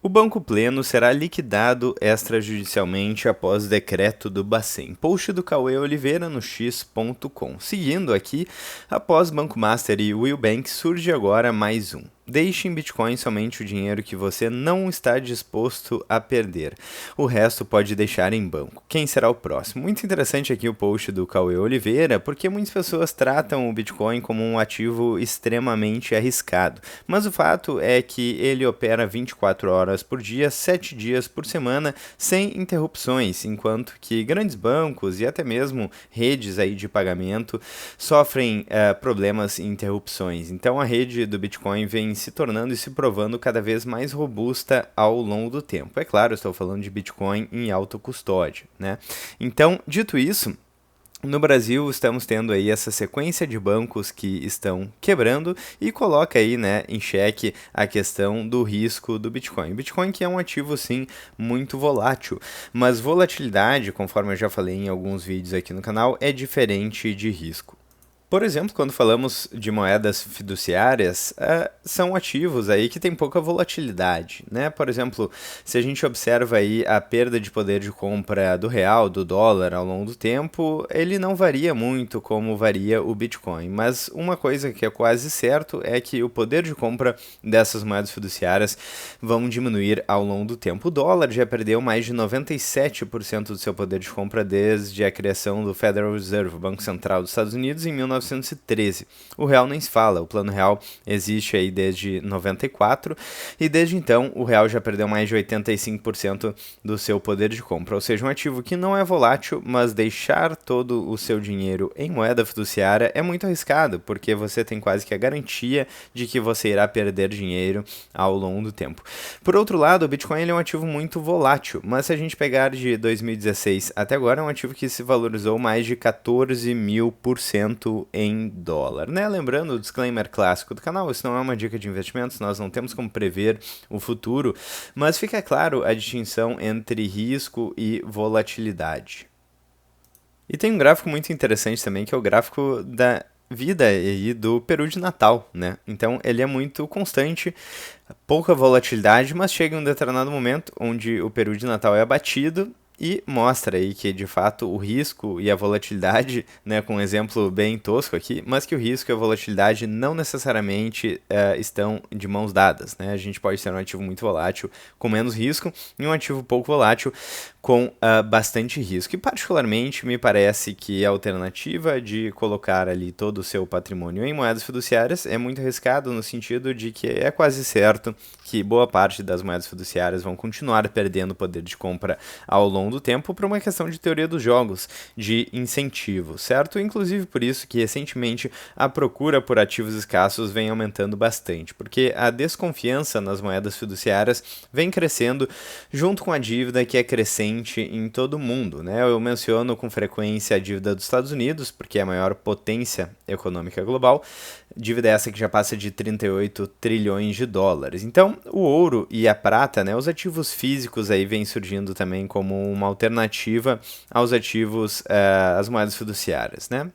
O Banco Pleno será liquidado extrajudicialmente após decreto do Bacen. Post do Cauê Oliveira no x.com. Seguindo aqui, após Banco Master e Will Bank, surge agora mais um. Deixe em Bitcoin somente o dinheiro que você não está disposto a perder. O resto pode deixar em banco. Quem será o próximo? Muito interessante aqui o post do Cauê Oliveira, porque muitas pessoas tratam o Bitcoin como um ativo extremamente arriscado. Mas o fato é que ele opera 24 horas por dia, 7 dias por semana, sem interrupções, enquanto que grandes bancos e até mesmo redes aí de pagamento sofrem problemas e interrupções. Então a rede do Bitcoin vem se tornando e se provando cada vez mais robusta ao longo do tempo. É claro, estou falando de Bitcoin em autocustódia, né? Então, dito isso, no Brasil, estamos tendo aí essa sequência de bancos que estão quebrando e coloca aí, né, em xeque a questão do risco do Bitcoin. Bitcoin que é um ativo, sim, muito volátil, mas volatilidade, conforme eu já falei em alguns vídeos aqui no canal, é diferente de risco. Por exemplo, quando falamos de moedas fiduciárias, são ativos aí que têm pouca volatilidade, né? Por exemplo, se a gente observa aí a perda de poder de compra do real, do dólar ao longo do tempo, ele não varia muito como varia o Bitcoin. Mas uma coisa que é quase certo é que o poder de compra dessas moedas fiduciárias vão diminuir ao longo do tempo. O dólar já perdeu mais de 97% do seu poder de compra desde a criação do Federal Reserve, o Banco Central dos Estados Unidos, em 1913. O real nem se fala, o plano real existe aí desde 94 e desde então o real já perdeu mais de 85% do seu poder de compra, ou seja, um ativo que não é volátil, mas deixar todo o seu dinheiro em moeda fiduciária é muito arriscado, porque você tem quase que a garantia de que você irá perder dinheiro ao longo do tempo. Por outro lado, o Bitcoin ele é um ativo muito volátil, mas se a gente pegar de 2016 até agora, é um ativo que se valorizou mais de 14.000% em dólar, né? Lembrando o disclaimer clássico do canal, isso não é uma dica de investimentos, nós não temos como prever o futuro, mas fica claro a distinção entre risco e volatilidade. E tem um gráfico muito interessante também, que é o gráfico da vida aí do peru de Natal, né? Então ele é muito constante, pouca volatilidade, mas chega em um determinado momento onde o peru de Natal é abatido e mostra aí que de fato o risco e a volatilidade, né, com um exemplo bem tosco aqui, mas que o risco e a volatilidade não necessariamente estão de mãos dadas, né? A gente pode ter um ativo muito volátil com menos risco e um ativo pouco volátil com bastante risco. E particularmente me parece que a alternativa de colocar ali todo o seu patrimônio em moedas fiduciárias é muito arriscado no sentido de que é quase certo que boa parte das moedas fiduciárias vão continuar perdendo poder de compra ao longo do tempo por uma questão de teoria dos jogos, de incentivo, certo? Inclusive por isso que recentemente a procura por ativos escassos vem aumentando bastante, porque a desconfiança nas moedas fiduciárias vem crescendo junto com a dívida que é crescente em todo o mundo, né? Eu menciono com frequência a dívida dos Estados Unidos, porque é a maior potência econômica global, dívida essa que já passa de 38 trilhões de dólares. Então, o ouro e a prata, né, os ativos físicos aí vêm surgindo também como uma alternativa aos ativos, às moedas fiduciárias, né?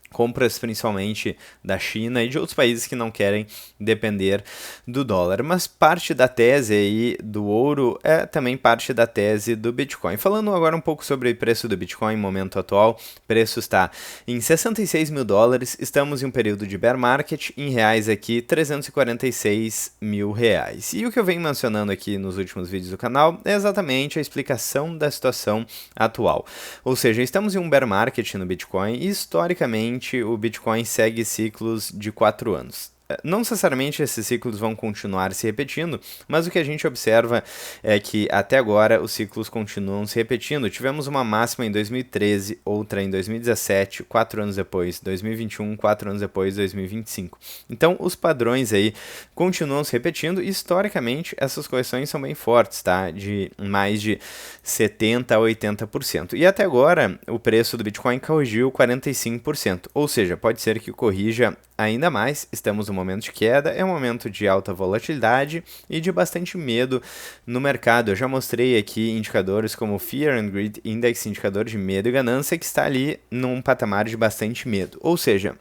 Compras principalmente da China e de outros países que não querem depender do dólar. Mas parte da tese aí do ouro é também parte da tese do Bitcoin. Falando agora um pouco sobre o preço do Bitcoin no momento atual, o preço está em 66 mil dólares, estamos em um período de bear market, em reais aqui, 346 mil reais. E o que eu venho mencionando aqui nos últimos vídeos do canal é exatamente a explicação da situação atual. Ou seja, estamos em um bear market no Bitcoin e historicamente o Bitcoin segue ciclos de 4 anos. Não necessariamente esses ciclos vão continuar se repetindo, mas o que a gente observa é que até agora os ciclos continuam se repetindo. Tivemos uma máxima em 2013, outra em 2017, 4 anos depois, 2021, 4 anos depois, 2025. Então os padrões aí continuam se repetindo e historicamente essas correções são bem fortes, tá? De mais de 70% a 80%. E até agora o preço do Bitcoin corrigiu 45%, ou seja, pode ser que corrija ainda mais. Estamos num momento de queda, é um momento de alta volatilidade e de bastante medo no mercado. Eu já mostrei aqui indicadores como o Fear and Greed Index, indicador de medo e ganância, que está ali num patamar de bastante medo. Ou seja,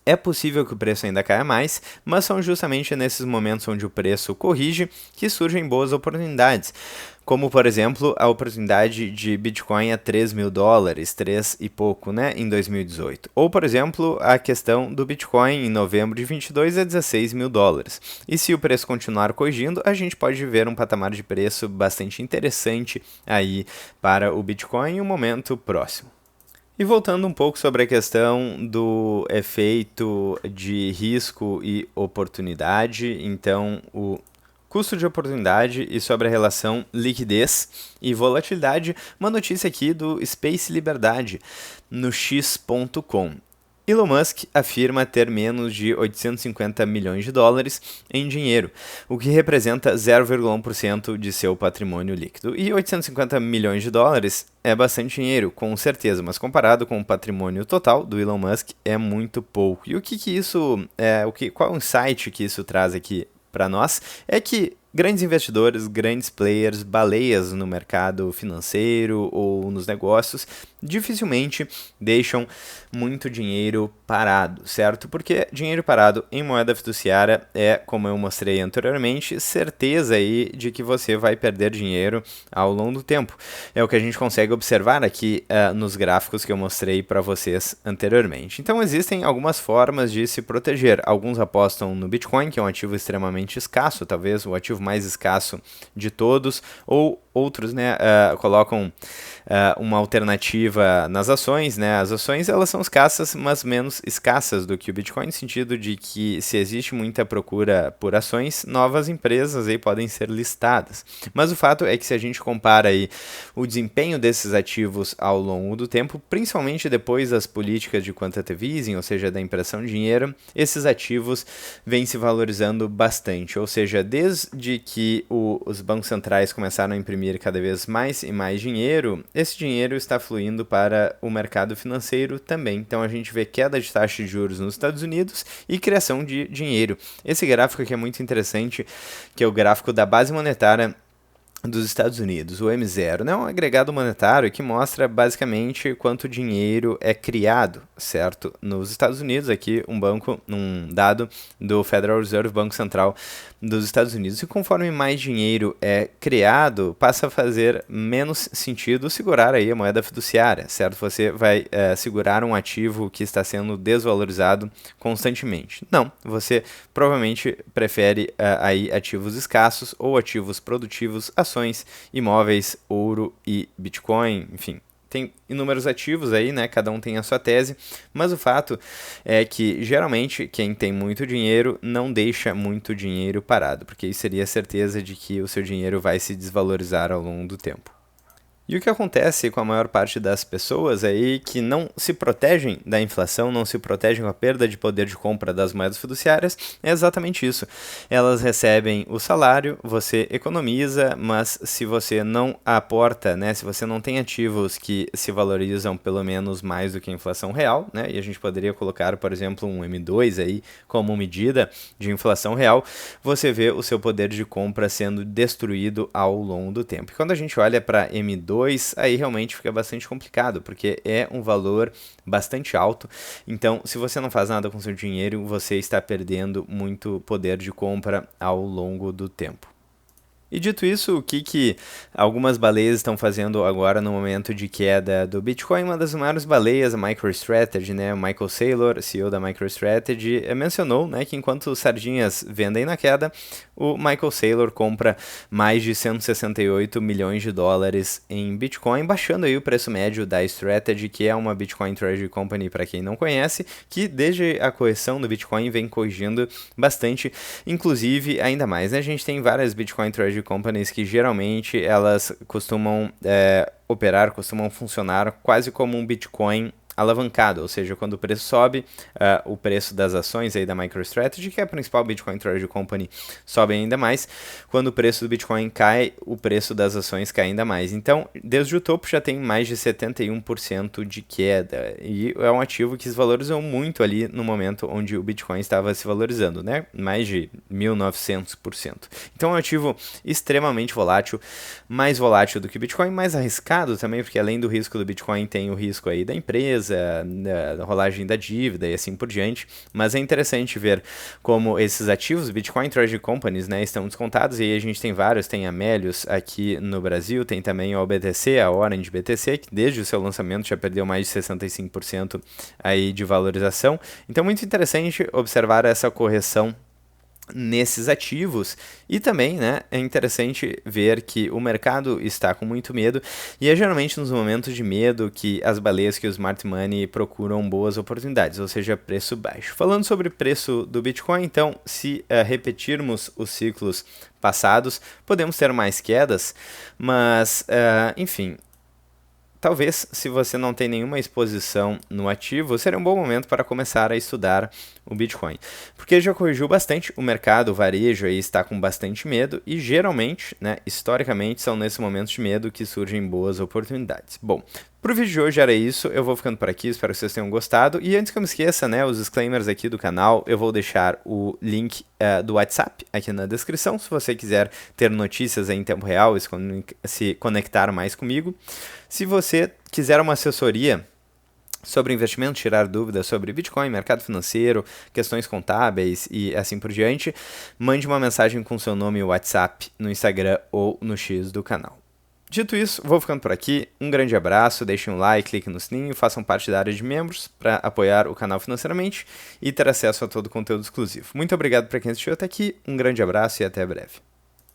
É possível que o preço ainda caia mais, mas são justamente nesses momentos onde o preço corrige que surgem boas oportunidades. Como, por exemplo, a oportunidade de Bitcoin a 3 mil dólares, 3 e pouco, né, em 2018. Ou, por exemplo, a questão do Bitcoin em novembro de 22 a 16 mil dólares. E se o preço continuar corrigindo, a gente pode ver um patamar de preço bastante interessante aí para o Bitcoin em um momento próximo. E voltando um pouco sobre a questão do efeito de risco e oportunidade, então o custo de oportunidade e sobre a relação liquidez e volatilidade, uma notícia aqui do Space Liberdade no x.com. Elon Musk afirma ter menos de 850 milhões de dólares em dinheiro, o que representa 0,1% de seu patrimônio líquido. E 850 milhões de dólares é bastante dinheiro, com certeza, mas comparado com o patrimônio total do Elon Musk é muito pouco. E o que isso é, qual é o insight que isso traz aqui para nós? É que grandes investidores, grandes players, baleias no mercado financeiro ou nos negócios, dificilmente deixam muito dinheiro parado, certo? Porque dinheiro parado em moeda fiduciária é, como eu mostrei anteriormente, certeza aí de que você vai perder dinheiro ao longo do tempo. É o que a gente consegue observar aqui nos gráficos que eu mostrei para vocês anteriormente. Então existem algumas formas de se proteger. Alguns apostam no Bitcoin, que é um ativo extremamente escasso, talvez o ativo mais escasso de todos, ou outros, né, colocam uma alternativa nas ações, né? As ações elas são escassas, mas menos escassas do que o Bitcoin, no sentido de que se existe muita procura por ações, novas empresas aí podem ser listadas. Mas o fato é que se a gente compara aí o desempenho desses ativos ao longo do tempo, principalmente depois das políticas de quantitative easing, ou seja, da impressão de dinheiro, esses ativos vêm se valorizando bastante. Ou seja, desde que os bancos centrais começaram a imprimir cada vez mais e mais dinheiro, esse dinheiro está fluindo para o mercado financeiro também. Então a gente vê queda de taxa de juros nos Estados Unidos e criação de dinheiro. Esse gráfico aqui é muito interessante, que é o gráfico da base monetária dos Estados Unidos, o M0, né? Um agregado monetário que mostra basicamente quanto dinheiro é criado, certo? Nos Estados Unidos, aqui um dado do Federal Reserve, Banco Central dos Estados Unidos. E conforme mais dinheiro é criado, passa a fazer menos sentido segurar aí a moeda fiduciária, certo? Você vai segurar um ativo que está sendo desvalorizado constantemente. Não, você provavelmente prefere aí ativos escassos ou ativos produtivos, ações, imóveis, ouro e Bitcoin, enfim. Tem inúmeros ativos aí, né? Cada um tem a sua tese, mas o fato é que geralmente quem tem muito dinheiro não deixa muito dinheiro parado, porque isso seria a certeza de que o seu dinheiro vai se desvalorizar ao longo do tempo. E o que acontece com a maior parte das pessoas aí que não se protegem da inflação, não se protegem com a perda de poder de compra das moedas fiduciárias, é exatamente isso. Elas recebem o salário, você economiza, mas se você não aporta, né, se você não tem ativos que se valorizam pelo menos mais do que a inflação real, né, e a gente poderia colocar, por exemplo, um M2 aí como medida de inflação real, você vê o seu poder de compra sendo destruído ao longo do tempo. E quando a gente olha para M2, aí realmente fica bastante complicado, porque é um valor bastante alto. Então, se você não faz nada com seu dinheiro, você está perdendo muito poder de compra ao longo do tempo. E dito isso, o que algumas baleias estão fazendo agora no momento de queda do Bitcoin? Uma das maiores baleias, a MicroStrategy, né? O Michael Saylor, CEO da MicroStrategy, mencionou, né, que enquanto os sardinhas vendem na queda, o Michael Saylor compra mais de 168 milhões de dólares em Bitcoin, baixando aí o preço médio da Strategy, que é uma Bitcoin Treasury Company, para quem não conhece, que desde a correção do Bitcoin vem corrigindo bastante, inclusive ainda mais, né? A gente tem várias Bitcoin Treasury Companies que geralmente elas costumam costumam funcionar quase como um Bitcoin alavancado, ou seja, quando o preço sobe, o preço das ações aí da MicroStrategy, que é a principal Bitcoin Treasury Company, sobe ainda mais. Quando o preço do Bitcoin cai, o preço das ações cai ainda mais. Então, desde o topo já tem mais de 71% de queda, e é um ativo que se valorizou muito ali no momento onde o Bitcoin estava se valorizando, né? Mais de 1.900%. Então, é um ativo extremamente volátil, mais volátil do que o Bitcoin, mais arriscado também, porque além do risco do Bitcoin tem o risco aí da empresa, da rolagem da dívida e assim por diante, mas é interessante ver como esses ativos, Bitcoin Treasury Companies, né, estão descontados, e aí a gente tem vários, tem a Melius aqui no Brasil, tem também a BTC, a Orange BTC, que desde o seu lançamento já perdeu mais de 65% aí de valorização, então muito interessante observar essa correção nesses ativos, e também, né, é interessante ver que o mercado está com muito medo, e é geralmente nos momentos de medo que as baleias, que o smart money procuram boas oportunidades, ou seja, preço baixo. Falando sobre o preço do Bitcoin, então, se repetirmos os ciclos passados, podemos ter mais quedas, mas, enfim, talvez, se você não tem nenhuma exposição no ativo, seria um bom momento para começar a estudar o Bitcoin. Porque já corrigiu bastante o mercado, o varejo aí está com bastante medo e geralmente, né, historicamente, são nesses momentos de medo que surgem boas oportunidades. Bom, pro vídeo de hoje era isso, eu vou ficando por aqui, espero que vocês tenham gostado. E antes que eu me esqueça, né, os disclaimers aqui do canal, eu vou deixar o link do WhatsApp aqui na descrição, se você quiser ter notícias aí em tempo real e se conectar mais comigo. Se você quiser uma assessoria sobre investimento, tirar dúvidas sobre Bitcoin, mercado financeiro, questões contábeis e assim por diante, mande uma mensagem com seu nome e WhatsApp no Instagram ou no X do canal. Dito isso, vou ficando por aqui, um grande abraço, deixem um like, cliquem no sininho, façam parte da área de membros para apoiar o canal financeiramente e ter acesso a todo o conteúdo exclusivo. Muito obrigado para quem assistiu até aqui, um grande abraço e até breve.